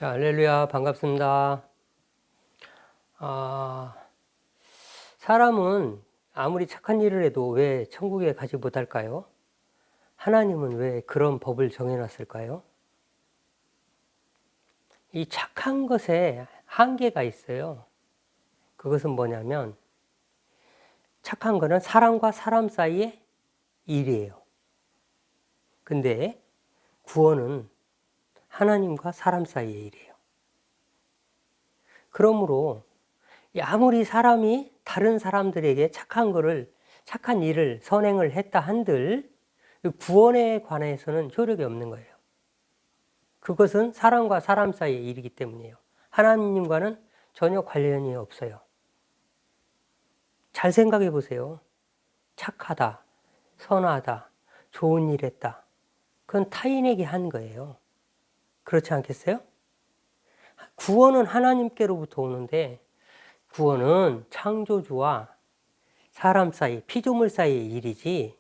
자, 할렐루야, 반갑습니다. 아, 사람은 아무리 착한 일을 해도 왜 천국에 가지 못할까요? 하나님은 왜 그런 법을 정해놨을까요? 이 착한 것에 한계가 있어요. 그것은 뭐냐면, 착한 거는 사람과 사람 사이의 일이에요. 근데 구원은 하나님과 사람 사이의 일이에요. 그러므로 아무리 사람이 다른 사람들에게 착한 일을 선행을 했다 한들 구원에 관해서는 효력이 없는 거예요. 그것은 사람과 사람 사이의 일이기 때문이에요. 하나님과는 전혀 관련이 없어요. 잘 생각해 보세요. 착하다, 선하다, 좋은 일 했다. 그건 타인에게 한 거예요. 그렇지 않겠어요? 구원은 하나님께로부터 오는데 구원은 창조주와 사람 사이, 피조물 사이의 일이지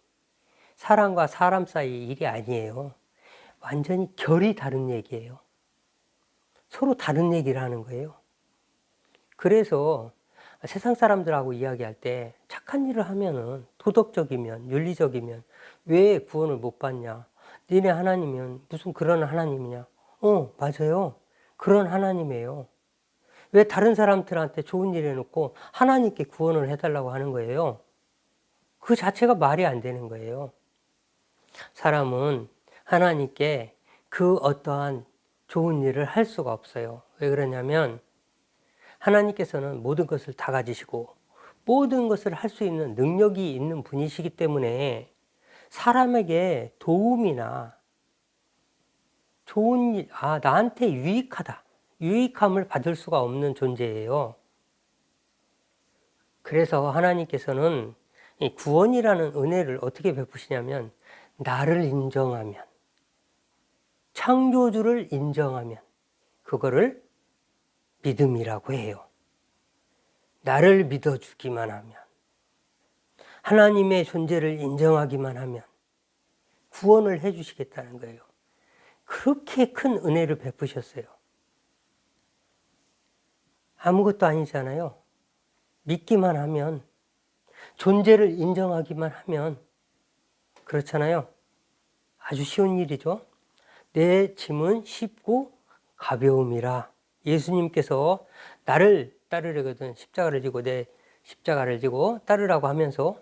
사람과 사람 사이의 일이 아니에요. 완전히 결이 다른 얘기예요. 서로 다른 얘기를 하는 거예요. 그래서 세상 사람들하고 이야기할 때 착한 일을 하면은 도덕적이면 윤리적이면 왜 구원을 못 받냐? 니네 하나님은 무슨 그런 하나님이냐? 맞아요. 그런 하나님이에요. 왜 다른 사람들한테 좋은 일 해놓고 하나님께 구원을 해달라고 하는 거예요? 그 자체가 말이 안 되는 거예요. 사람은 하나님께 그 어떠한 좋은 일을 할 수가 없어요. 왜 그러냐면 하나님께서는 모든 것을 다 가지시고 모든 것을 할 수 있는 능력이 있는 분이시기 때문에 사람에게 도움이나 좋은 일, 나한테 유익하다, 유익함을 받을 수가 없는 존재예요. 그래서 하나님께서는 이 구원이라는 은혜를 어떻게 베푸시냐면 나를 인정하면, 창조주를 인정하면 그거를 믿음이라고 해요. 나를 믿어주기만 하면, 하나님의 존재를 인정하기만 하면 구원을 해주시겠다는 거예요. 그렇게 큰 은혜를 베푸셨어요. 아무것도 아니잖아요. 믿기만 하면, 존재를 인정하기만 하면, 그렇잖아요. 아주 쉬운 일이죠. 내 짐은 쉽고 가벼움이라. 예수님께서 나를 따르려거든 십자가를 지고 내 십자가를 지고 따르라고 하면서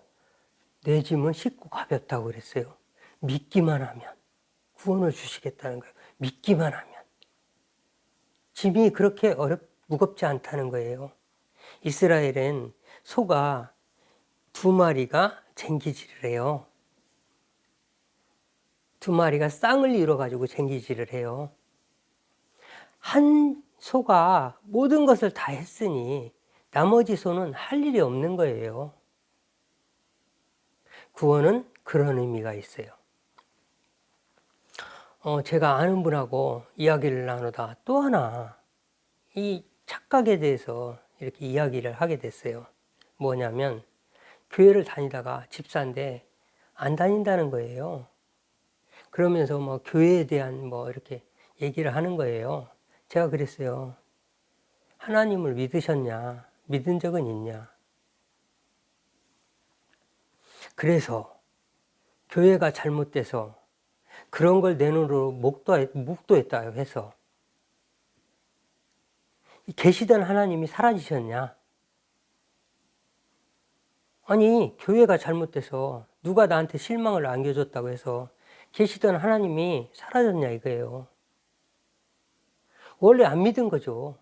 내 짐은 쉽고 가볍다고 그랬어요. 믿기만 하면 구원을 주시겠다는 거예요. 믿기만 하면. 짐이 그렇게 무겁지 않다는 거예요. 이스라엘엔 소가 2마리가 쟁기질을 해요. 2마리가 쌍을 이뤄가지고 쟁기질을 해요. 한 소가 모든 것을 다 했으니 나머지 소는 할 일이 없는 거예요. 구원은 그런 의미가 있어요. 제가 아는 분하고 이야기를 나누다 또 하나 이 착각에 대해서 이렇게 이야기를 하게 됐어요. 뭐냐면 교회를 다니다가 집사인데 안 다닌다는 거예요. 그러면서 뭐 교회에 대한 뭐 이렇게 얘기를 하는 거예요. 제가 그랬어요. 하나님을 믿으셨냐? 믿은 적은 있냐? 그래서 교회가 잘못돼서 그런 걸 내놓으러 목도했다 해서 계시던 하나님이 사라지셨냐? 아니, 교회가 잘못돼서 누가 나한테 실망을 안겨줬다고 해서 계시던 하나님이 사라졌냐 이거예요. 원래 안 믿은 거죠.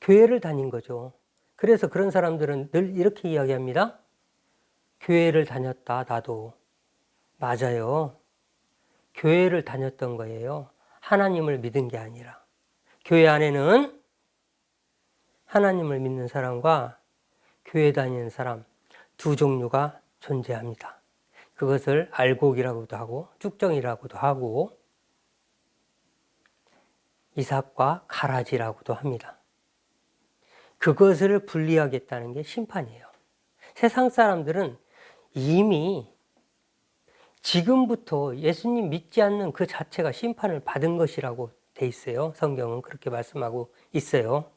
교회를 다닌 거죠. 그래서 그런 사람들은 늘 이렇게 이야기합니다. 교회를 다녔다, 나도. 맞아요. 교회를 다녔던 거예요. 하나님을 믿은 게 아니라. 교회 안에는 하나님을 믿는 사람과 교회 다니는 사람 두 종류가 존재합니다. 그것을 알곡이라고도 하고 쭉정이라고도 하고 이삭과 가라지라고도 합니다. 그것을 분리하겠다는 게 심판이에요. 세상 사람들은 이미 지금부터 예수님 믿지 않는 그 자체가 심판을 받은 것이라고 돼 있어요. 성경은 그렇게 말씀하고 있어요.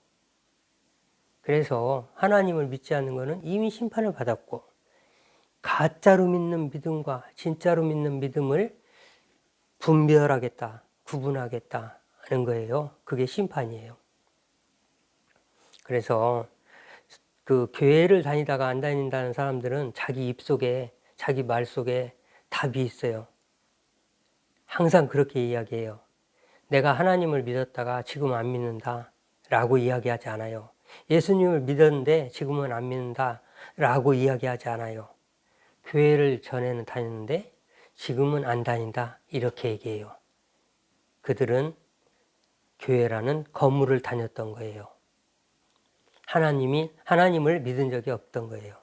그래서 하나님을 믿지 않는 것은 이미 심판을 받았고, 가짜로 믿는 믿음과 진짜로 믿는 믿음을 분별하겠다, 구분하겠다 하는 거예요. 그게 심판이에요. 그래서 그 교회를 다니다가 안 다닌다는 사람들은 자기 입 속에, 자기 말 속에 답이 있어요. 항상 그렇게 이야기해요. 내가 하나님을 믿었다가 지금 안 믿는다 라고 이야기하지 않아요. 예수님을 믿었는데 지금은 안 믿는다 라고 이야기하지 않아요. 교회를 전에는 다녔는데 지금은 안 다닌다 이렇게 얘기해요. 그들은 교회라는 건물을 다녔던 거예요. 하나님을 믿은 적이 없던 거예요.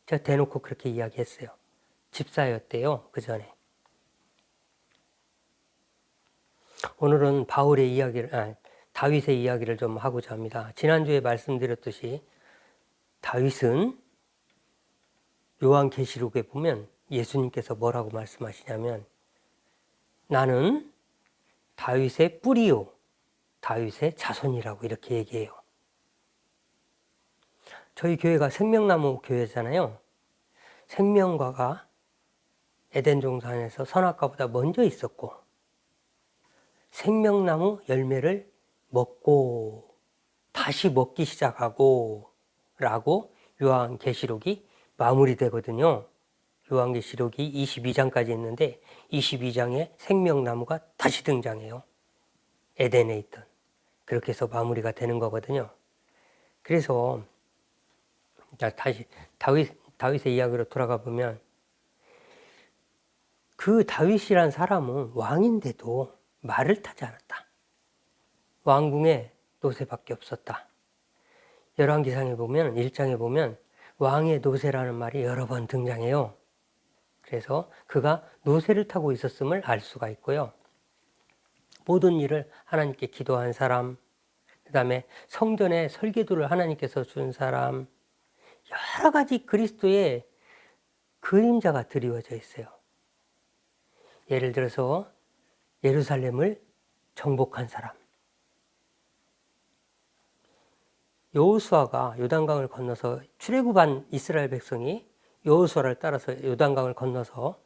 제가 대놓고 그렇게 이야기했어요. 집사였대요, 그 전에. 오늘은 다윗의 이야기를 좀 하고자 합니다. 지난주에 말씀드렸듯이 다윗은 요한계시록에 보면 예수님께서 뭐라고 말씀하시냐면, 나는 다윗의 뿌리요, 다윗의 자손이라고 이렇게 얘기해요. 저희 교회가 생명나무 교회잖아요. 생명과가 에덴 동산에서 선악과보다 먼저 있었고, 생명나무 열매를 먹고 다시 먹기 시작하고 라고 요한계시록이 마무리되거든요. 요한계시록이 22장까지 있는데 22장에 생명나무가 다시 등장해요. 에덴에 있던. 그렇게 해서 마무리가 되는 거거든요. 그래서 다시 다윗의 이야기로 돌아가 보면, 그 다윗이란 사람은 왕인데도 말을 타지 않았다. 왕궁에 노새밖에 없었다. 열왕기상에 보면 1장에 보면 왕의 노새라는 말이 여러 번 등장해요. 그래서 그가 노새를 타고 있었음을 알 수가 있고요. 모든 일을 하나님께 기도한 사람, 그 다음에 성전에 설계도를 하나님께서 준 사람, 여러 가지 그리스도의 그림자가 드리워져 있어요. 예를 들어서 예루살렘을 정복한 사람, 여호수아가 요단강을 건너서 출애굽한 이스라엘 백성이 여호수아를 따라서 요단강을 건너서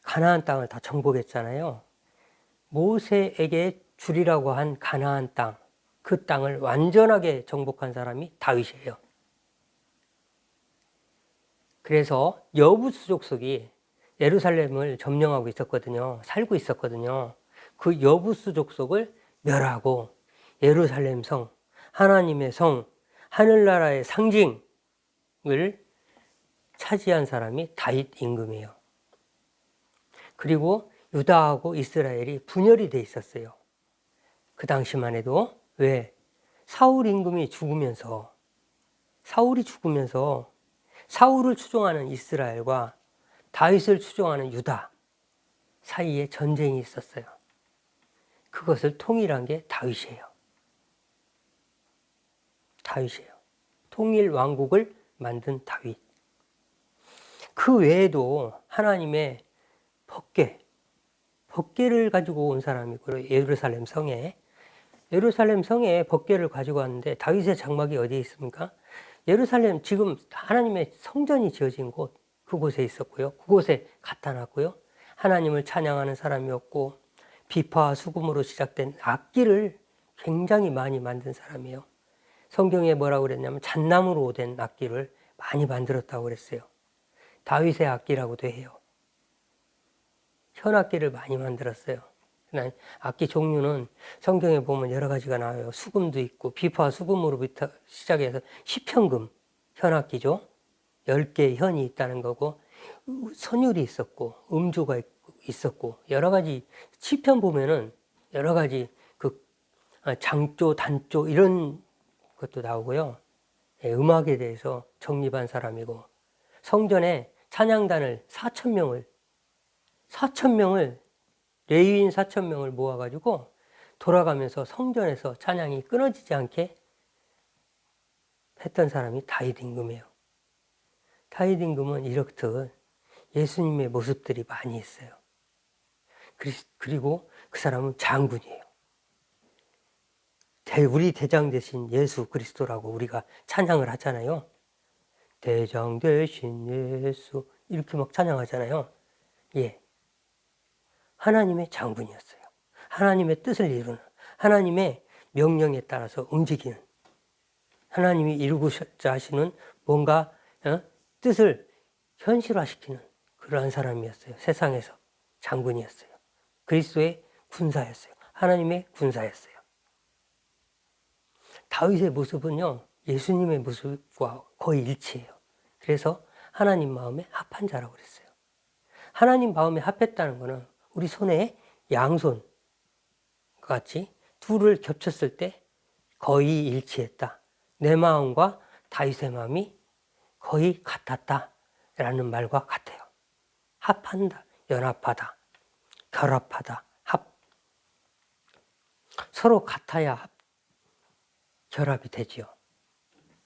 가나안 땅을 다 정복했잖아요. 모세에게 주리라고 한 가나안 땅, 그 땅을 완전하게 정복한 사람이 다윗이에요. 그래서 여부수 족속이 예루살렘을 점령하고 있었거든요. 살고 있었거든요. 그 여부수 족속을 멸하고 예루살렘 성, 하나님의 성, 하늘나라의 상징을 차지한 사람이 다윗 임금이에요. 그리고 유다하고 이스라엘이 분열이 돼 있었어요. 그 당시만 해도. 왜? 사울 임금이 죽으면서, 사울을 추종하는 이스라엘과 다윗을 추종하는 유다 사이에 전쟁이 있었어요. 그것을 통일한 게 다윗이에요. 통일 왕국을 만든 다윗. 그 외에도 하나님의 법궤를 가지고 온 사람이고, 예루살렘 성에 법궤를 가지고 왔는데, 다윗의 장막이 어디에 있습니까? 예루살렘, 지금 하나님의 성전이 지어진 곳, 그곳에 있었고요. 그곳에 갖다 놨고요. 하나님을 찬양하는 사람이었고, 비파와 수금으로 시작된 악기를 굉장히 많이 만든 사람이에요. 성경에 뭐라고 그랬냐면 잣나무로 된 악기를 많이 만들었다고 그랬어요. 다윗의 악기라고도 해요. 현악기를 많이 만들었어요. 악기 종류는 성경에 보면 여러 가지가 나와요. 수금도 있고, 비파와 수금으로부터 시작해서 시편금, 현악기죠. 10개의 현이 있다는 거고, 선율이 있었고, 음조가 있었고, 여러 가지, 시편 보면은 여러 가지 장조, 단조 이런 것도 나오고요. 음악에 대해서 정립한 사람이고, 성전에 찬양단을 4,000명을 레위인 4,000명을 모아가지고 돌아가면서 성전에서 찬양이 끊어지지 않게 했던 사람이 다윗 임금이에요. 다윗 임금은 이렇듯 예수님의 모습들이 많이 있어요. 그리고 그 사람은 장군이에요. 우리 대장 되신 예수 그리스도라고 우리가 찬양을 하잖아요. 대장 되신 예수 이렇게 막 찬양하잖아요. 예, 하나님의 장군이었어요. 하나님의 뜻을 이루는, 하나님의 명령에 따라서 움직이는, 하나님이 이루고자 하시는 뭔가 뜻을 현실화시키는 그러한 사람이었어요. 세상에서 장군이었어요. 그리스도의 군사였어요. 하나님의 군사였어요. 다윗의 모습은요, 예수님의 모습과 거의 일치해요. 그래서 하나님 마음에 합한 자라고 그랬어요. 하나님 마음에 합했다는 것은 우리 손에 양손 같이 둘을 겹쳤을 때 거의 일치했다. 내 마음과 다윗의 마음이 거의 같았다라는 말과 같아요. 합한다, 연합하다, 결합하다, 서로 같아야 결합이 되지요.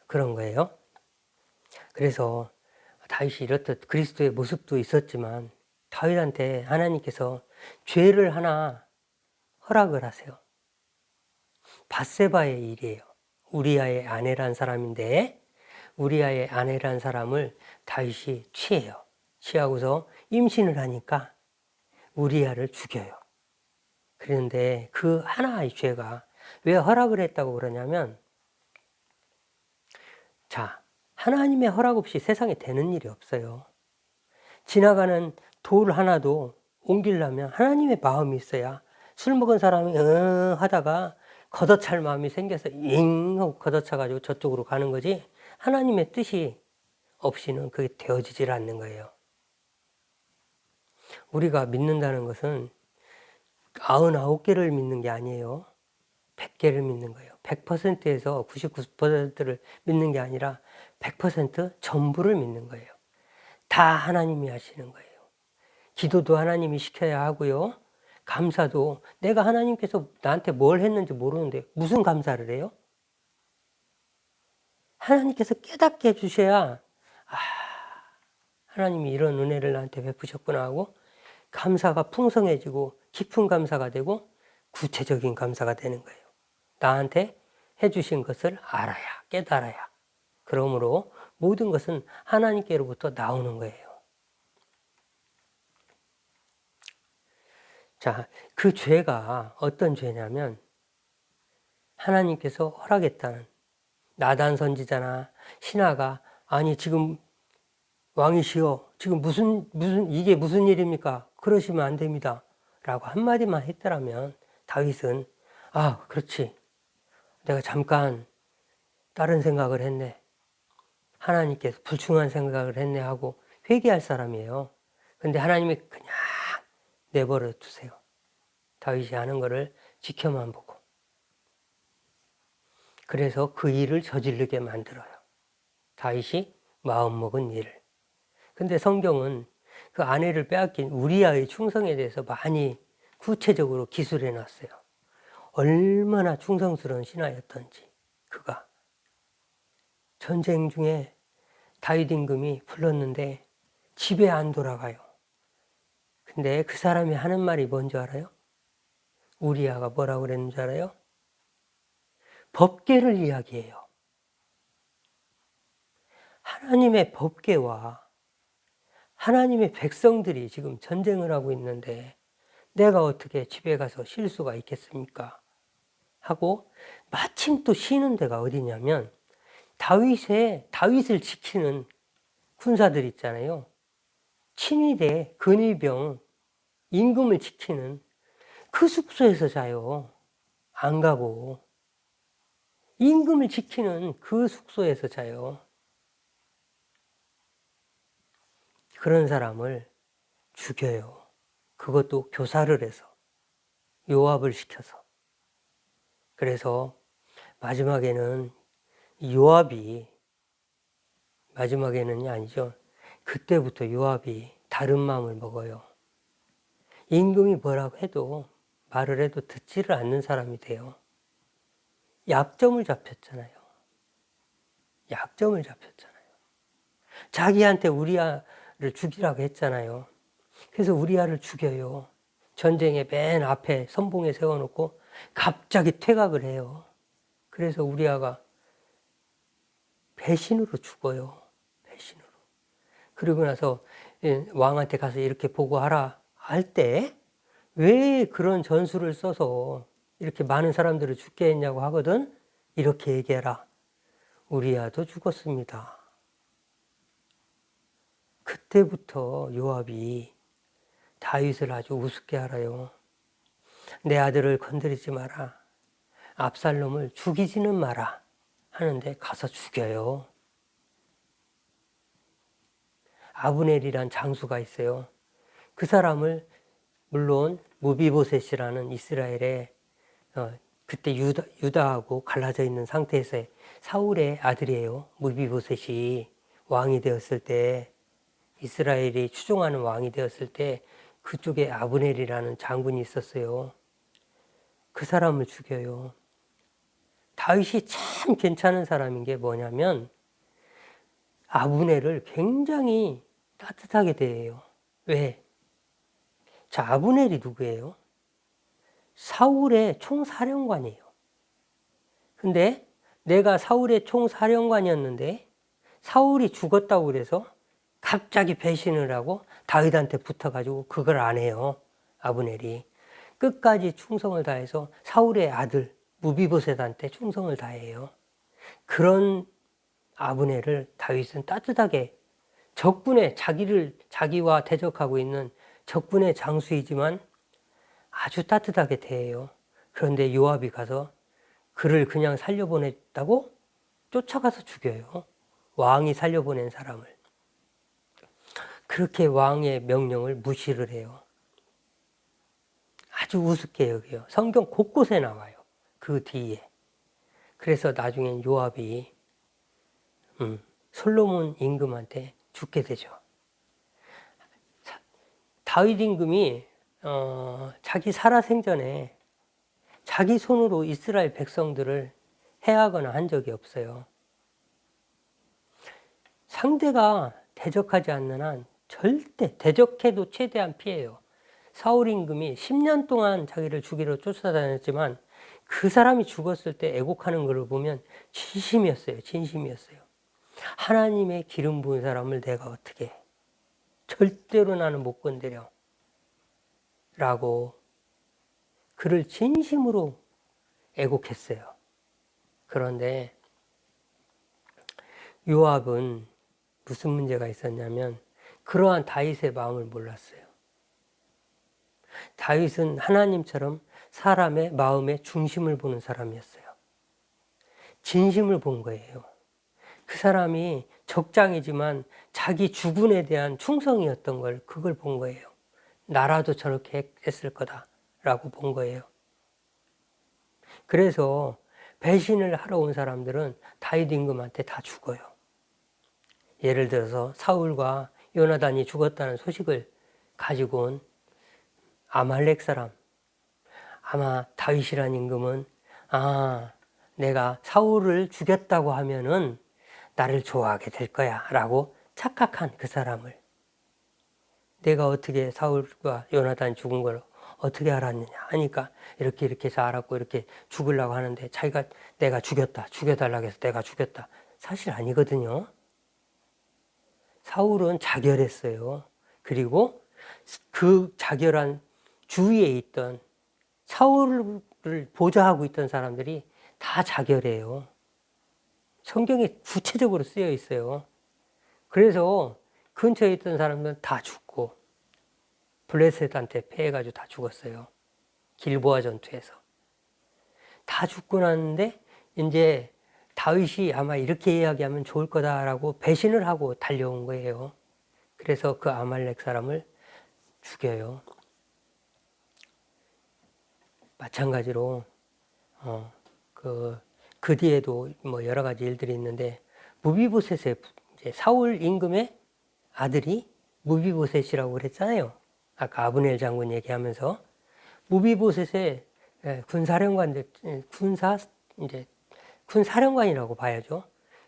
그런 거예요. 그래서 다윗이 이렇듯 그리스도의 모습도 있었지만 다윗한테 하나님께서 죄를 하나 허락을 하세요. 밧세바의 일이에요. 우리아의 아내란 사람인데 우리아의 아내란 사람을 다윗이 취해요. 취하고서 임신을 하니까 우리아를 죽여요. 그런데 그 하나의 죄가 왜 허락을 했다고 그러냐면, 자, 하나님의 허락 없이 세상에 되는 일이 없어요. 지나가는 돌 하나도 옮기려면 하나님의 마음이 있어야, 술 먹은 사람이 하다가 걷어찰 마음이 생겨서 잉 하고 걷어차가지고 저쪽으로 가는 거지, 하나님의 뜻이 없이는 그게 되어지질 않는 거예요. 우리가 믿는다는 것은 99개를 믿는 게 아니에요. 100개를 믿는 거예요. 100%에서 99%를 믿는 게 아니라 100% 전부를 믿는 거예요. 다 하나님이 하시는 거예요. 기도도 하나님이 시켜야 하고요. 감사도 내가 하나님께서 나한테 뭘 했는지 모르는데 무슨 감사를 해요? 하나님께서 깨닫게 해주셔야 하나님이 이런 은혜를 나한테 베푸셨구나 하고 감사가 풍성해지고 깊은 감사가 되고 구체적인 감사가 되는 거예요. 나한테 해주신 것을 알아야, 깨달아야. 그러므로 모든 것은 하나님께로부터 나오는 거예요. 자, 그 죄가 어떤 죄냐면 하나님께서 허락했다는, 나단 선지자나 신하가 아니 지금 왕이시여 지금 이게 무슨 일입니까? 그러시면 안 됩니다. 라고 한마디만 했더라면 다윗은 그렇지. 내가 잠깐 다른 생각을 했네. 하나님께서 불충한 생각을 했네 하고 회개할 사람이에요. 근데 하나님이 그냥 내버려 두세요. 다윗이 하는 거를 지켜만 보고. 그래서 그 일을 저지르게 만들어요. 다윗이 마음먹은 일을. 근데 성경은 그 아내를 빼앗긴 우리아의 충성에 대해서 많이 구체적으로 기술해 놨어요. 얼마나 충성스러운 신하였던지. 그가 전쟁 중에 다윗 임금이 불렀는데 집에 안 돌아가요. 근데 그 사람이 하는 말이 뭔지 알아요? 우리아가 뭐라고 그랬는지 알아요? 법궤를 이야기해요. 하나님의 법궤와 하나님의 백성들이 지금 전쟁을 하고 있는데 내가 어떻게 집에 가서 쉴 수가 있겠습니까? 하고 마침 또 쉬는 데가 어디냐면 다윗을 지키는 군사들 있잖아요. 친위대, 근위병, 임금을 지키는 그 숙소에서 자요. 안 가고. 임금을 지키는 그 숙소에서 자요. 그런 사람을 죽여요. 그것도 교사를 해서. 요압을 시켜서. 그래서 마지막에는 마지막에는이 아니죠. 그때부터 요압이 다른 마음을 먹어요. 임금이 뭐라고 해도 말을 해도 듣지를 않는 사람이 돼요. 약점을 잡혔잖아요. 자기한테 우리아를 죽이라고 했잖아요. 그래서 우리아를 죽여요. 전쟁의 맨 앞에 선봉에 세워놓고 갑자기 퇴각을 해요. 그래서 우리아가 배신으로 죽어요. 배신으로. 그러고 나서 왕한테 가서 이렇게 보고하라 할 때 왜 그런 전술을 써서 이렇게 많은 사람들을 죽게 했냐고 하거든. 이렇게 얘기해라. 우리아도 죽었습니다. 그때부터 요압이 다윗을 아주 우습게 알아요. 내 아들을 건드리지 마라. 압살롬을 죽이지는 마라. 하는데 가서 죽여요. 아브넬이란 장수가 있어요. 그 사람을 물론 무비보셋이라는 이스라엘의 그때 유다하고 갈라져 있는 상태에서의 사울의 아들이에요. 무비보셋이 왕이 되었을 때, 이스라엘이 추종하는 왕이 되었을 때 그쪽에 아브넬이라는 장군이 있었어요. 그 사람을 죽여요. 다윗이 참 괜찮은 사람인 게 뭐냐면 아브넬을 굉장히 따뜻하게 대해요. 왜? 자, 아브넬이 누구예요? 사울의 총사령관이에요. 근데 내가 사울의 총사령관이었는데 사울이 죽었다고 그래서 갑자기 배신을 하고 다윗한테 붙어가지고 그걸 안 해요. 아브넬이. 끝까지 충성을 다해서 사울의 아들 무비보셋한테 충성을 다해요. 그런 아브넬을 다윗은 따뜻하게 적군의 자기와 대적하고 있는 적군의 장수이지만 아주 따뜻하게 대해요. 그런데 요압이 가서 그를 그냥 살려보냈다고 쫓아가서 죽여요. 왕이 살려보낸 사람을. 그렇게 왕의 명령을 무시를 해요. 아주 우습게 여겨요. 성경 곳곳에 나와요. 그 뒤에. 그래서 나중엔 요압이 솔로몬 임금한테 죽게 되죠. 다윗 임금이 자기 살아생전에 자기 손으로 이스라엘 백성들을 해하거나 한 적이 없어요. 상대가 대적하지 않는 한 절대 대적해도 최대한 피해요. 사울 임금이 10년 동안 자기를 죽이러 쫓아다녔지만 그 사람이 죽었을 때 애곡하는 걸 보면 진심이었어요. 진심이었어요. 하나님의 기름 부은 사람을 내가 어떻게 해? 절대로 나는 못 건드려. 라고 그를 진심으로 애곡했어요. 그런데 요압은 무슨 문제가 있었냐면 그러한 다윗의 마음을 몰랐어요. 다윗은 하나님처럼 사람의 마음의 중심을 보는 사람이었어요. 진심을 본 거예요. 그 사람이 적장이지만 자기 주군에 대한 충성이었던 걸 그걸 본 거예요. 나라도 저렇게 했을 거다라고 본 거예요. 그래서 배신을 하러 온 사람들은 다윗 임금한테 다 죽어요. 예를 들어서 사울과 요나단이 죽었다는 소식을 가지고 온 아말렉 사람. 아마 다윗이란 임금은 내가 사울을 죽였다고 하면은 나를 좋아하게 될 거야 라고 착각한 그 사람을 내가 어떻게 사울과 요나단 죽은 걸 어떻게 알았느냐 하니까 이렇게 해서 알았고 이렇게 죽으려고 하는데 자기가 내가 죽였다 죽여달라고 해서 내가 죽였다 사실 아니거든요. 사울은 자결했어요. 그리고 그 자결한 주위에 있던 사울을 보좌하고 있던 사람들이 다 자결해요. 성경에 구체적으로 쓰여 있어요. 그래서 근처에 있던 사람들은 다 죽고 블레셋한테 패해가지고 다 죽었어요. 길보아 전투에서. 다 죽고 났는데 이제 다윗이 아마 이렇게 이야기하면 좋을 거다라고 배신을 하고 달려온 거예요. 그래서 그 아말렉 사람을 죽여요. 마찬가지로 그 뒤에도 뭐 여러 가지 일들이 있는데 무비보셋의 이제 사울 임금의 아들이 무비보셋이라고 그랬잖아요. 아까 아브넬 장군 얘기하면서 무비보셋의 군사령관이라고 봐야죠.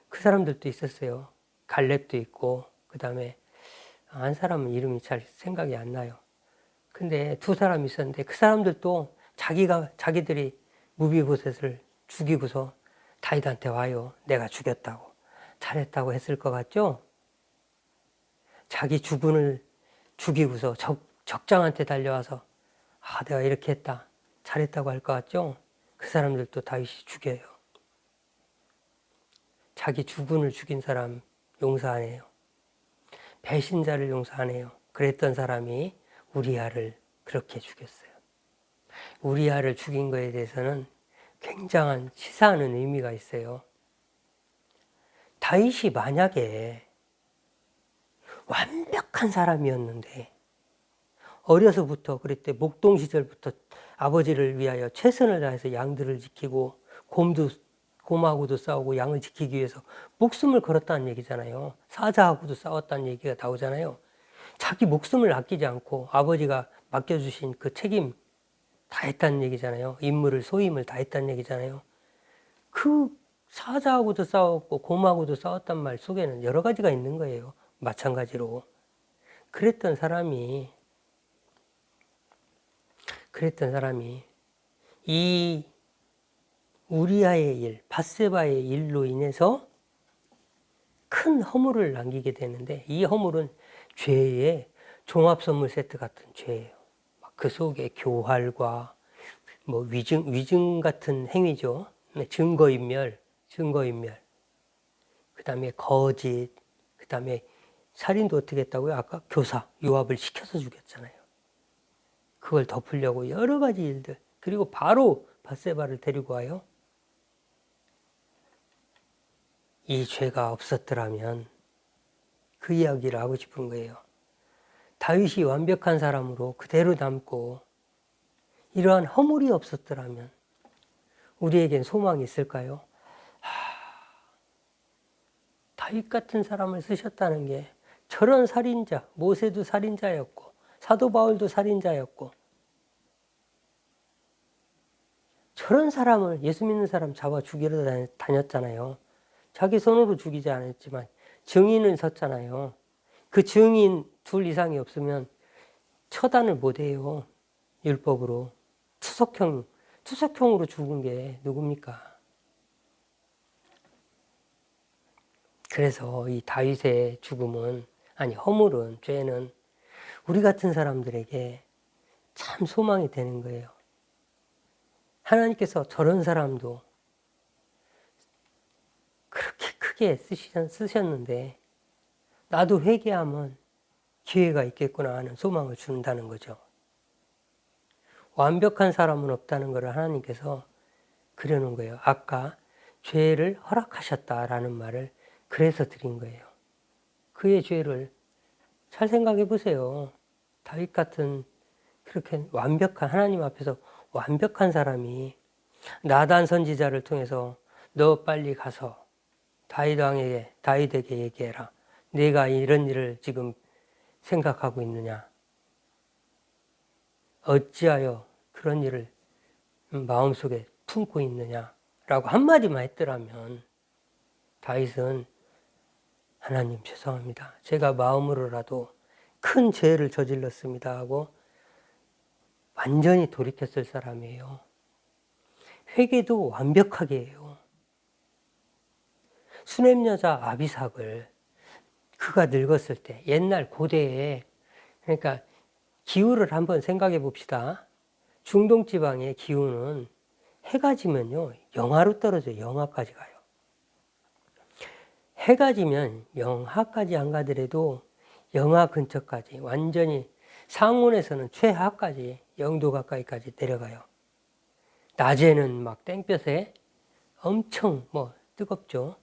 그 사람들도 있었어요. 갈렙도 있고 그 다음에 한 사람은 이름이 잘 생각이 안 나요. 근데 두 사람이 있었는데 그 사람들도 자기들이 무비보셋을 죽이고서 다윗한테 와요. 내가 죽였다고. 잘했다고 했을 것 같죠? 자기 주군을 죽이고서 적장한테 달려와서 내가 이렇게 했다. 잘했다고 할 것 같죠? 그 사람들도 다윗이 죽여요. 자기 주군을 죽인 사람 용서 안 해요. 배신자를 용서 안 해요. 그랬던 사람이 우리아를 그렇게 죽였어요. 우리아를 죽인 거에 대해서는 굉장한 시사하는 의미가 있어요. 다윗이 만약에 완벽한 사람이었는데 어려서부터 그랬대. 목동 시절부터 아버지를 위하여 최선을 다해서 양들을 지키고 곰하고도 싸우고 양을 지키기 위해서 목숨을 걸었다는 얘기잖아요. 사자하고도 싸웠다는 얘기가 나오잖아요. 자기 목숨을 아끼지 않고 아버지가 맡겨주신 그 책임 다 했다는 얘기잖아요. 임무를 소임을 다 했다는 얘기잖아요. 그 사자하고도 싸웠고 곰하고도 싸웠단 말 속에는 여러 가지가 있는 거예요. 마찬가지로 그랬던 사람이 이 우리아의 일, 밧세바의 일로 인해서 큰 허물을 남기게 되는데, 이 허물은 죄의 종합선물 세트 같은 죄예요. 그 속에 교활과 뭐 위증 같은 행위죠. 증거인멸, 그 다음에 거짓, 그 다음에 살인도 어떻게 했다고요? 아까 교사, 요압을 시켜서 죽였잖아요. 그걸 덮으려고 여러 가지 일들. 그리고 바로 밧세바를 데리고 와요. 이 죄가 없었더라면 그 이야기를 하고 싶은 거예요. 다윗이 완벽한 사람으로 그대로 남고 이러한 허물이 없었더라면 우리에겐 소망이 있을까요? 다윗 같은 사람을 쓰셨다는 게 저런 살인자, 모세도 살인자였고 사도 바울도 살인자였고 저런 사람을 예수 믿는 사람 잡아 죽이러 다녔잖아요. 자기 손으로 죽이지 않았지만 증인을 섰잖아요. 그 증인 둘 이상이 없으면 처단을 못해요. 율법으로. 투석형으로 죽은 게 누굽니까? 그래서 이 다윗의 죽음은, 허물은, 죄는 우리 같은 사람들에게 참 소망이 되는 거예요. 하나님께서 저런 사람도 그렇게 크게 쓰셨는데 나도 회개하면 기회가 있겠구나 하는 소망을 준다는 거죠. 완벽한 사람은 없다는 것을 하나님께서 그려놓은 거예요. 아까 죄를 허락하셨다라는 말을 그래서 드린 거예요. 그의 죄를 잘 생각해 보세요. 다윗 같은 그렇게 완벽한, 하나님 앞에서 완벽한 사람이 나단 선지자를 통해서 너 빨리 가서 다윗에게 얘기해라. 내가 이런 일을 지금 생각하고 있느냐. 어찌하여 그런 일을 마음속에 품고 있느냐라고 한마디만 했더라면 다윗은 하나님 죄송합니다. 제가 마음으로라도 큰 죄를 저질렀습니다 하고 완전히 돌이켰을 사람이에요. 회개도 완벽하게 해요. 수냄 여자 아비삭을 그가 늙었을 때 옛날 고대에 그러니까 기후를 한번 생각해 봅시다. 중동 지방의 기후는 해가 지면요 영하로 떨어져요. 영하까지 가요. 해가 지면 영하까지 안 가더라도 영하 근처까지 완전히 상온에서는 최하까지 0도 가까이까지 내려가요. 낮에는 막 땡볕에 엄청 뜨겁죠.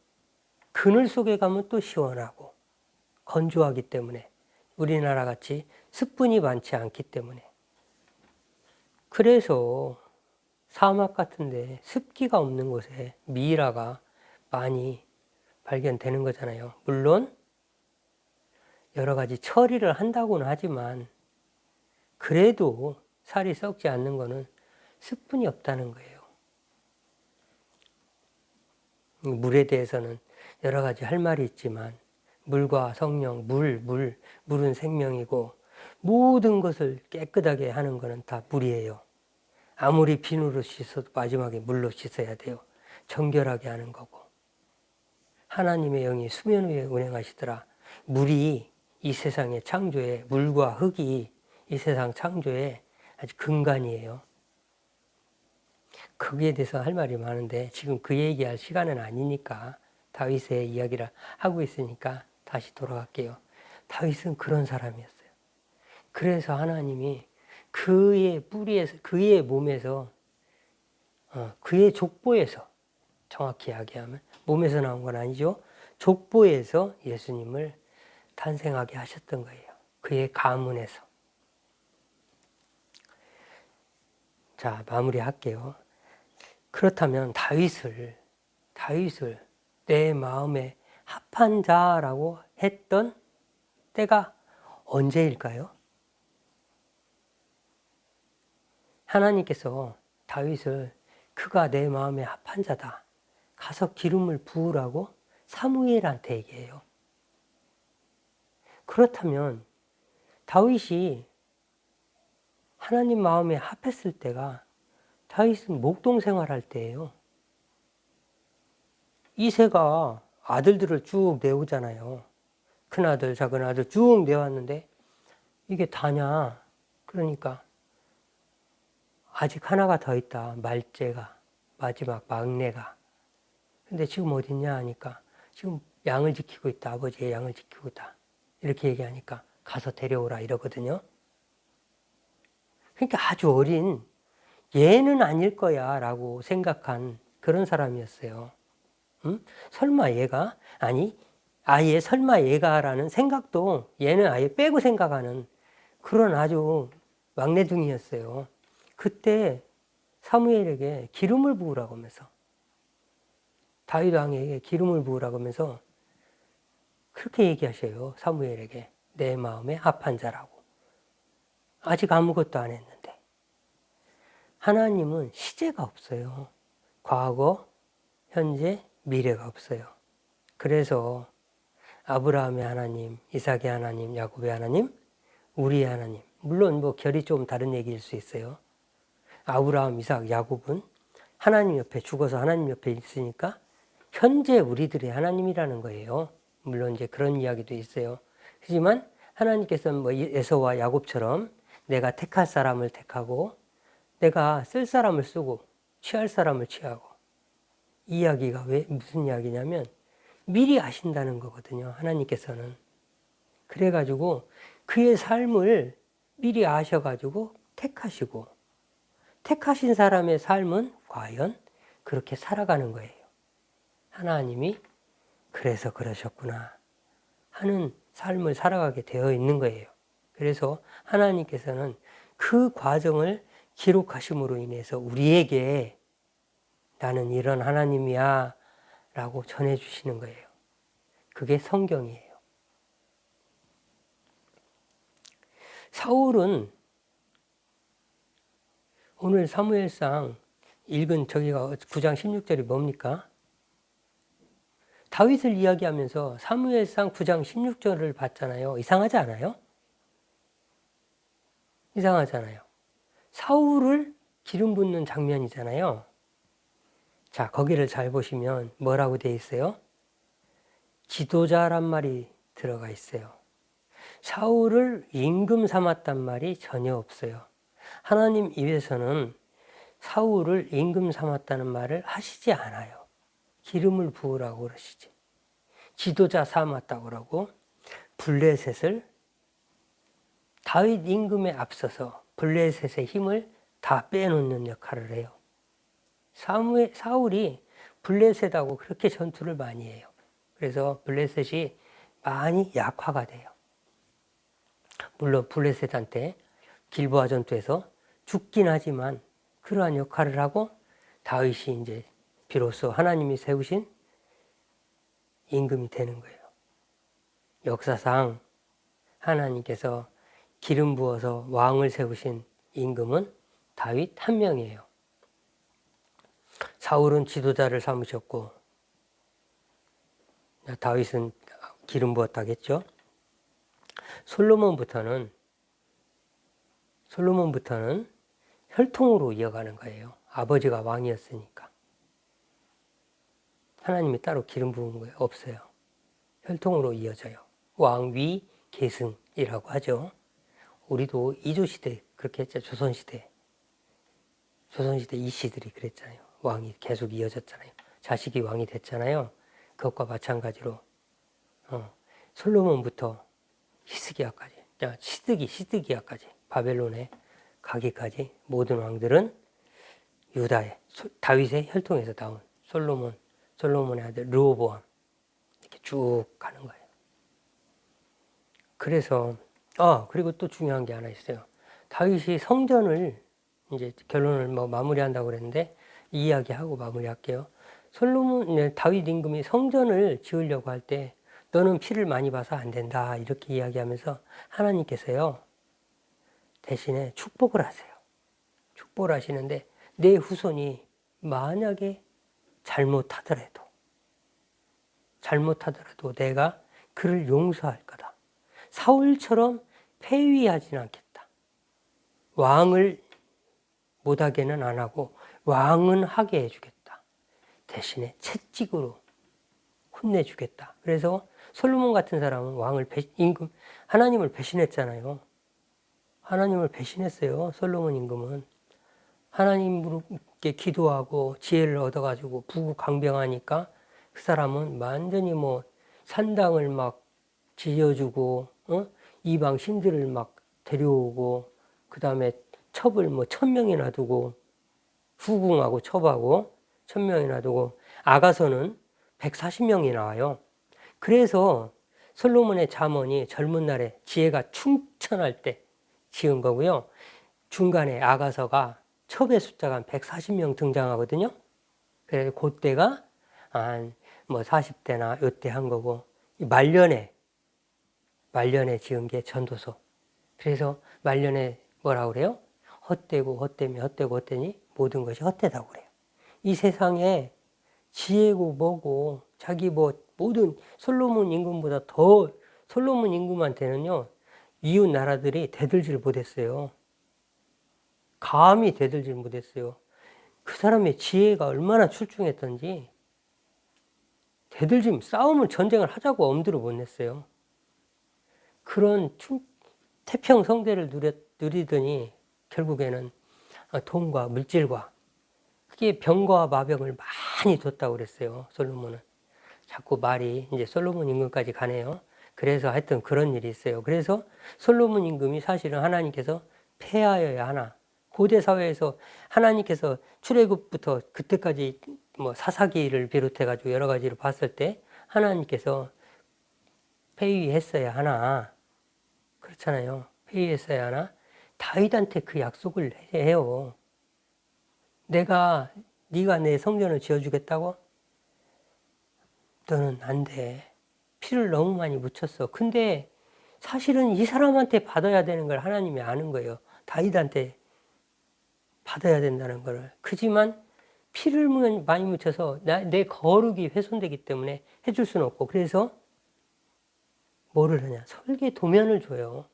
그늘 속에 가면 또 시원하고 건조하기 때문에 우리나라 같이 습분이 많지 않기 때문에 그래서 사막 같은데 습기가 없는 곳에 미이라가 많이 발견되는 거잖아요. 물론 여러 가지 처리를 한다고는 하지만 그래도 살이 썩지 않는 거는 습분이 없다는 거예요. 물에 대해서는 여러 가지 할 말이 있지만 물과 성령, 물은 생명이고 모든 것을 깨끗하게 하는 것은 다 물이에요. 아무리 비누로 씻어도 마지막에 물로 씻어야 돼요. 정결하게 하는 거고, 하나님의 영이 수면 위에 운행하시더라. 물이 이 세상의 창조에, 물과 흙이 이 세상 창조의 아주 근간이에요. 거기에 대해서 할 말이 많은데 지금 그 얘기할 시간은 아니니까, 다윗의 이야기를 하고 있으니까 다시 돌아갈게요. 다윗은 그런 사람이었어요. 그래서 하나님이 그의 뿌리에서, 그의 몸에서, 그의 족보에서, 정확히 이야기하면 몸에서 나온 건 아니죠. 족보에서 예수님을 탄생하게 하셨던 거예요. 그의 가문에서. 자, 마무리할게요. 그렇다면 다윗을 내 마음에 합한 자라고 했던 때가 언제일까요? 하나님께서 다윗을 그가 내 마음에 합한 자다, 가서 기름을 부으라고 사무엘한테 얘기해요. 그렇다면 다윗이 하나님 마음에 합했을 때가 다윗은 목동 생활할 때예요. 이새가 아들들을 쭉 내오잖아요. 큰아들, 작은아들 쭉 내왔는데 이게 다냐? 그러니까 아직 하나가 더 있다. 말째가, 마지막 막내가. 근데 지금 어딨냐 하니까 지금 양을 지키고 있다. 아버지의 양을 지키고 있다. 이렇게 얘기하니까 가서 데려오라 이러거든요. 그러니까 아주 어린, 얘는 아닐 거야 라고 생각한 그런 사람이었어요. 설마 얘가? 아니, 아예 설마 얘가라는 생각도 얘는 아예 빼고 생각하는 그런 아주 막내둥이였어요. 그때 사무엘에게 기름을 부으라고 하면서, 다윗 왕에게 기름을 부으라고 하면서 그렇게 얘기하셔요. 사무엘에게. 내 마음에 합한 자라고. 아직 아무것도 안 했는데. 하나님은 시제가 없어요. 과거, 현재, 미래가 없어요. 그래서 아브라함의 하나님, 이삭의 하나님, 야곱의 하나님, 우리의 하나님. 물론 뭐 결이 좀 다른 얘기일 수 있어요. 아브라함, 이삭, 야곱은 하나님 옆에 죽어서 하나님 옆에 있으니까 현재 우리들의 하나님이라는 거예요. 물론 이제 그런 이야기도 있어요. 하지만 하나님께서는 뭐 에서와 야곱처럼 내가 택할 사람을 택하고 내가 쓸 사람을 쓰고 취할 사람을 취하고, 이 이야기가 왜 무슨 이야기냐면 미리 아신다는 거거든요. 하나님께서는. 그래가지고 그의 삶을 미리 아셔가지고 택하시고, 택하신 사람의 삶은 과연 그렇게 살아가는 거예요. 하나님이 그래서 그러셨구나 하는 삶을 살아가게 되어 있는 거예요. 그래서 하나님께서는 그 과정을 기록하심으로 인해서 우리에게 나는 이런 하나님이야 라고 전해주시는 거예요. 그게 성경이에요. 사울은 오늘 사무엘상 읽은 저기가 9장 16절이 뭡니까? 다윗을 이야기하면서 사무엘상 9장 16절을 봤잖아요. 이상하지 않아요? 이상하잖아요. 사울을 기름 붓는 장면이잖아요. 자, 거기를 잘 보시면 뭐라고 되어 있어요? 지도자란 말이 들어가 있어요. 사울을 임금 삼았단 말이 전혀 없어요. 하나님 입에서는 사울을 임금 삼았다는 말을 하시지 않아요. 기름을 부으라고 그러시지. 지도자 삼았다고 그러고, 블레셋을 다윗 임금에 앞서서 블레셋의 힘을 다 빼놓는 역할을 해요. 사울이 블레셋하고 그렇게 전투를 많이 해요. 그래서 블레셋이 많이 약화가 돼요. 물론 블레셋한테 길보아 전투에서 죽긴 하지만 그러한 역할을 하고 다윗이 이제 비로소 하나님이 세우신 임금이 되는 거예요. 역사상 하나님께서 기름 부어서 왕을 세우신 임금은 다윗 한 명이에요. 사울은 지도자를 삼으셨고 다윗은 기름 부었다겠죠. 솔로몬부터는 혈통으로 이어가는 거예요. 아버지가 왕이었으니까. 하나님이 따로 기름 부은 거예요? 없어요. 혈통으로 이어져요. 왕위 계승이라고 하죠. 우리도 이조시대 그렇게 했죠. 조선시대 이씨들이 그랬잖아요. 왕이 계속 이어졌잖아요. 자식이 왕이 됐잖아요. 그것과 마찬가지로 솔로몬부터 히스기야까지, 시드기야까지 바벨론에 가기까지 모든 왕들은 유다의 다윗의 혈통에서 나온 솔로몬의 아들 르호보암 이렇게 쭉 가는 거예요. 그래서 그리고 또 중요한 게 하나 있어요. 다윗이 성전을 이제 결론을 마무리한다고 그랬는데 이 이야기하고 마무리할게요. 다윗 임금이 성전을 지으려고 할 때 너는 피를 많이 봐서 안 된다 이렇게 이야기하면서 하나님께서요 대신에 축복을 하세요. 축복을 하시는데 내 후손이 만약에 잘못하더라도 내가 그를 용서할 거다. 사울처럼 폐위하지는 않겠다. 왕을 못하게는 안 하고 왕은 하게 해주겠다. 대신에 채찍으로 혼내주겠다. 그래서 솔로몬 같은 사람은 하나님을 배신했잖아요. 하나님을 배신했어요. 솔로몬 임금은. 하나님께 기도하고 지혜를 얻어가지고 부강병하니까 그 사람은 완전히 산당을 막 지어주고 이방 신들을 막 데려오고 그 다음에 첩을 1000명이나 두고 후궁하고 첩하고 1000명이나 두고 아가서는 140명이 나와요. 그래서 솔로몬의 잠언이 젊은 날에 지혜가 충천할 때 지은 거고요. 중간에 아가서가 첩의 숫자가 한 140명 등장하거든요. 그래서 그때가 한 40대나 요때 한 거고 말년에 지은 게 전도서. 그래서 말년에 뭐라고 그래요? 헛되니 모든 것이 헛되다고 그래요. 이 세상에 지혜고 뭐고 자기 모든 솔로몬 임금보다 더 솔로몬 임금한테는요 이웃 나라들이 대들지를 못했어요. 감히 대들지를 못했어요. 그 사람의 지혜가 얼마나 출중했던지 싸움을 전쟁을 하자고 엄두를 못 냈어요. 그런 태평 성대를 누리더니 결국에는 돈과 물질과 그게 병과 마병을 많이 줬다고 그랬어요. 솔로몬은. 자꾸 말이 이제 솔로몬 임금까지 가네요. 그래서 하여튼 그런 일이 있어요. 그래서 솔로몬 임금이 사실은 하나님께서 폐하여야 하나. 고대 사회에서 하나님께서 출애굽부터 그때까지 사사기를 비롯해가지고 여러 가지를 봤을 때 하나님께서 폐위했어야 하나. 그렇잖아요. 폐위했어야 하나. 다윗한테 그 약속을 해요. 네가 내 성전을 지어주겠다고? 너는 안 돼. 피를 너무 많이 묻혔어. 근데 사실은 이 사람한테 받아야 되는 걸 하나님이 아는 거예요. 다윗한테 받아야 된다는 걸. 그지만 피를 많이 묻혀서 내 거룩이 훼손되기 때문에 해줄 수는 없고 그래서 뭐를 하냐. 설계 도면을 줘요.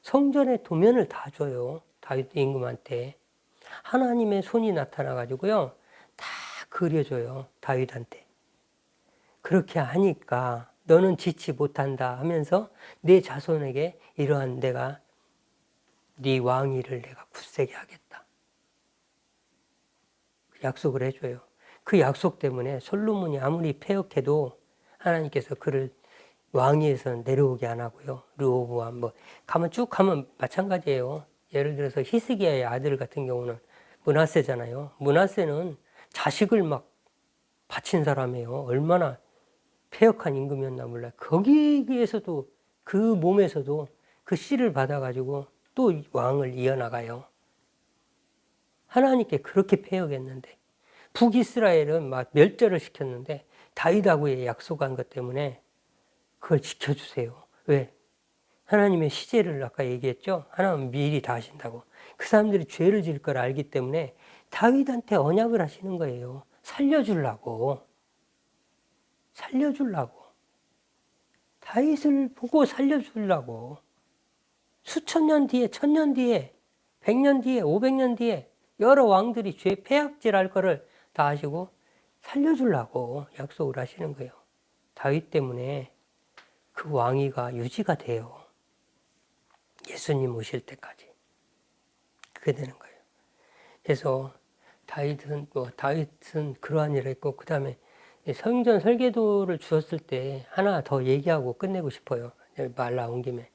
성전의 도면을 다 줘요. 다윗 임금한테. 하나님의 손이 나타나가지고요. 다 그려줘요. 다윗한테. 그렇게 하니까 너는 지치 못한다 하면서 내 자손에게 이러한 내가 네 왕위를 내가 굳세게 하겠다. 약속을 해줘요. 그 약속 때문에 솔로몬이 아무리 패역해도 하나님께서 그를 왕위에서 내려오게 안 하고요. 르호보암 쭉 가면 마찬가지예요. 예를 들어서 히스기야의 아들 같은 경우는 므낫세잖아요. 므낫세는 자식을 막 바친 사람이에요. 얼마나 패역한 임금이었나 몰라요. 거기에서도 그 몸에서도 그 씨를 받아가지고 또 왕을 이어나가요. 하나님께 그렇게 패역했는데 북이스라엘은 막 멸절을 시켰는데 다윗하고의 약속한 것 때문에 그걸 지켜주세요. 왜? 하나님의 시제를 아까 얘기했죠. 하나님은 미리 다 하신다고. 그 사람들이 죄를 지을 걸 알기 때문에 다윗한테 언약을 하시는 거예요. 살려주려고. 다윗을 보고 살려주려고. 수천 년 뒤에, 1000년 뒤에, 100년 뒤에, 500년 뒤에 여러 왕들이 죄 폐악질 할 거를 다 하시고 살려주려고 약속을 하시는 거예요. 다윗 때문에 그 왕위가 유지가 돼요. 예수님 오실 때까지. 그게 되는 거예요. 그래서 다윗은 그러한 일을 했고, 그 다음에 성전 설계도를 주었을 때 하나 더 얘기하고 끝내고 싶어요. 말 나온 김에.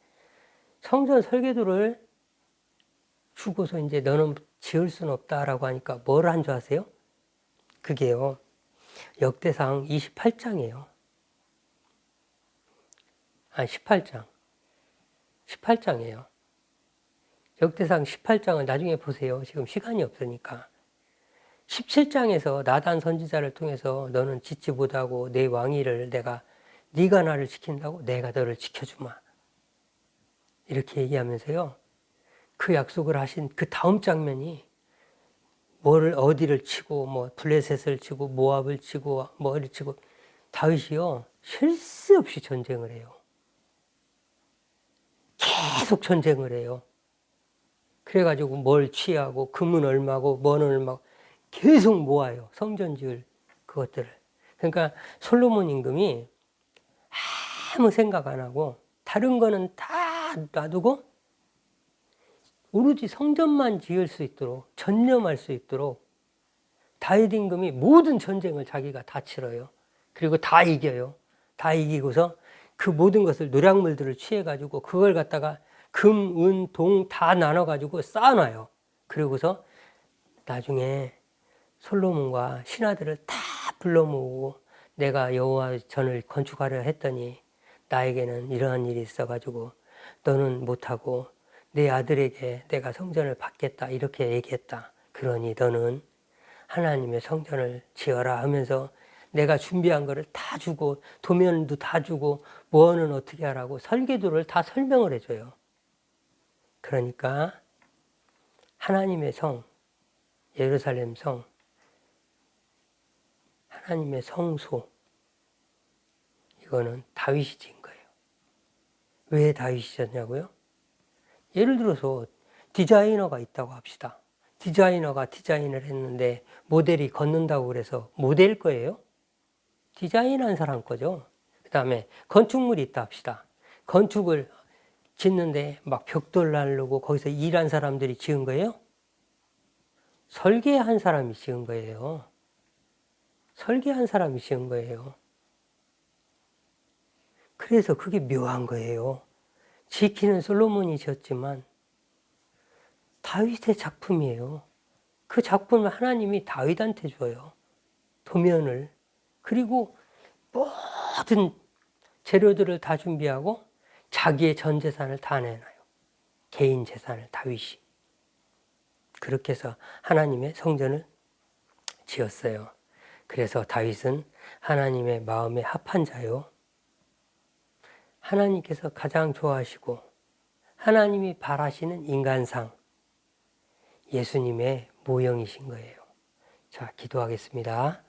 성전 설계도를 주고서 이제 너는 지을 수는 없다라고 하니까 뭘 한 줄 아세요? 그게요. 역대상 28장이에요. 18장. 18장이에요. 역대상 18장을 나중에 보세요. 지금 시간이 없으니까. 17장에서 나단 선지자를 통해서 너는 짓지 못하고 내 왕위를 네가 나를 지킨다고 내가 너를 지켜주마. 이렇게 얘기하면서요. 그 약속을 하신 그 다음 장면이 어디를 치고 블레셋을 치고 모압을 치고 뭐를 치고 다윗이요. 쉴 새 없이 전쟁을 해요. 계속 전쟁을 해요. 그래가지고 뭘 취하고 금은 얼마고 뭐는 얼마고 계속 모아요. 성전 지을 그것들을. 그러니까 솔로몬 임금이 아무 생각 안 하고 다른 거는 다 놔두고 오로지 성전만 지을 수 있도록 전념할 수 있도록 다윗 임금이 모든 전쟁을 자기가 다 치러요. 그리고 다 이겨요. 다 이기고서 그 모든 것을 노략물들을 취해가지고 그걸 갖다가 금, 은, 동 다 나눠가지고 쌓아놔요. 그리고서 나중에 솔로몬과 신하들을 다 불러 모으고 내가 여호와 전을 건축하려 했더니 나에게는 이러한 일이 있어가지고 너는 못하고 내 아들에게 내가 성전을 받겠다 이렇게 얘기했다. 그러니 너는 하나님의 성전을 지어라 하면서 내가 준비한 거를 다 주고 도면도 다 주고 뭐는 어떻게 하라고 설계도를 다 설명을 해줘요. 그러니까 하나님의 성, 예루살렘 성, 하나님의 성소, 이거는 다윗이 지은 거예요. 왜 다윗이 지었냐고요? 예를 들어서 디자이너가 있다고 합시다. 디자이너가 디자인을 했는데 모델이 걷는다고 그래서 모델 거예요? 디자인한 사람 거죠. 그 다음에 건축물이 있다 합시다. 건축을 짓는데 막 벽돌 나르고 거기서 일한 사람들이 지은 거예요? 설계한 사람이 지은 거예요. 설계한 사람이 지은 거예요. 그래서 그게 묘한 거예요. 지키는 솔로몬이 지었지만 다윗의 작품이에요. 그 작품을 하나님이 다윗한테 줘요. 도면을. 그리고 모든 재료들을 다 준비하고 자기의 전 재산을 다 내놔요. 개인 재산을 다윗이. 그렇게 해서 하나님의 성전을 지었어요. 그래서 다윗은 하나님의 마음에 합한 자요. 하나님께서 가장 좋아하시고 하나님이 바라시는 인간상 예수님의 모형이신 거예요. 자, 기도하겠습니다.